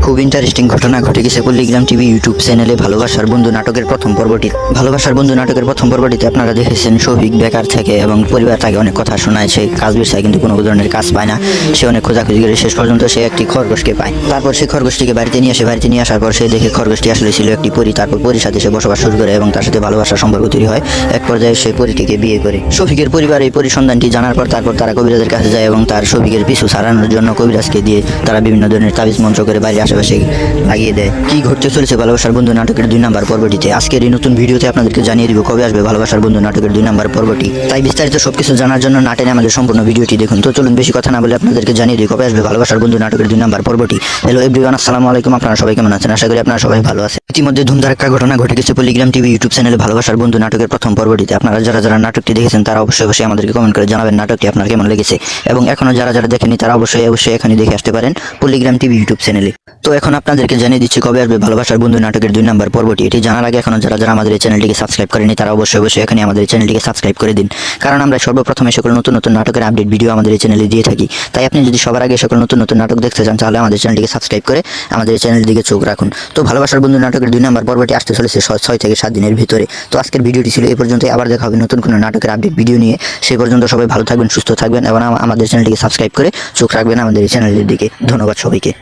খুব ইন্টারেস্টিং ঘটনা ঘটে গেছে পল্লিগ্রাম টিভি ইউটিউব চ্যানেলে ভালোবাসার বন্ধু নাটকের প্রথম পর্বটি। ভালোবাসার বন্ধু নাটকের প্রথম পর্বটিতে আপনারা দেখেছেন শফিক বেকার থেকে এবং পরিবার তাকে অনেক কথা শোনায়, সে কাজ বিষয় কিন্তু কোনো ধরনের কাজ পায় না। সে অনেক খোঁজাখুঁজি করে শেষ পর্যন্ত সে একটি খরগোশকে পায়। তারপর সেই খরগোশটিকে বাড়িতে নিয়ে আসার পর সে দেখে খরগোশটি আসলে ছিল একটি পরী। তারপর পরীর সাথে সে বসবাস শুরু করে এবং তার সাথে ভালোবাসার সম্পর্ক তৈরি হয়। এক পর্যায়ে সেই পরীটিকে বিয়ে করে। শফিকের পরিবার এই পরিসন্ধানটি জানার পর তারপর তারা কবিরাজের কাছে যায় এবং তার শফিকের পিছু ছাড়ানোর জন্য কবিরাজকে দিয়ে তারা বিভিন্ন ধরনের তাবিজ মন্ত্র করে বাড়ির আশেপাশে লাগিয়ে দেয়। কি ঘটতে চলেছে ভালোবাসার বন্ধু নাটকের 2 নম্বর পর্বটিতে আজকের এই নতুন ভিডিওতে আপনাদেরকে জানিয়ে দিব কবে আসবে ভালোবাসার বন্ধু নাটকের 2 নম্বর পর্বটি। তাই বিস্তারিত সবকিছু জানার জন্য না টেনে আমাদের সম্পূর্ণ ভিডিওটি দেখুন। তো চলুন বেশি কথা না বলে আপনাদেরকে জানিয়ে দিই কবে আসবে ভালোবাসার বন্ধু নাটকের 2 নম্বর পর্বটি। হ্যালো এভরিওয়ান, আসসালামু আলাইকুম। আপনারা সবাই কেমন আছেন? আশা করি আপনারা সবাই ভালো আছেন। ইতিমধ্যে ধুমধারাক্কা ঘটনা ঘটে গেছে পল্লিগ্রাম টিভি ইউটিউব চ্যানেলে ভালোবাসার বন্ধু নাটকের প্রথম পর্বটিতে। আপনারা যারা নাটকটি দেখেছেন তারা অবশ্যই আমাদেরকে কমেন্ট করে জানাবেন নাটকটি আপনার কেমন লেগেছে, এবং এখনো যারা দেখেনি তারা অবশ্যই এখানে দেখে আসতে পারেন পল্লিগ্রাম টিভি ইউটিউব চ্যানেলে। তো এখন আপনাদেরকে জানিয়ে দিচ্ছি কবে আসবে ভালোবাসার বন্ধু নাটকের 2 নম্বর পর্বটি। এটি জানার আগে এখনো যারা আমাদের এই চ্যানেলটিকে সাবস্ক্রাইব করেনি তারা অবশ্যই এখানে আমাদের এই চ্যানেলটিকে সাবস্ক্রাইব করে দিন, কারণ আমরা সর্বপ্রথমে সকল নতুন নাটকের আপডেট ভিডিও আমাদের এই চ্যানেলে দিয়ে থাকি। তাই আপনি যদি সবার আগে সকল নতুন নাটক দেখতে চান তাহলে আমাদের চ্যানেলটিকে সাবস্ক্রাইব করে আমাদের এই চ্যানেলের দিকে চোখ রাখুন। তো ভালোবাসার বন্ধু নাটকের 2 নম্বর পর্বটি আসতে চলেছে 6 থেকে 7 দিনের ভিতরে। তো আজকের ভিডিওটি ছিল এই পর্যন্তই। আবার দেখা হবে নতুন কোনো নাটকের আপডেট ভিডিও নিয়ে। সেই পর্যন্ত সবাই ভালো থাকবেন, সুস্থ থাকবেন এবং আমাদের চ্যানেলটিকে সাবস্ক্রাইব করে চোখ রাখবেন আমাদের এই চ্যানেলের দিকে। ধন্যবাদ সবাইকে।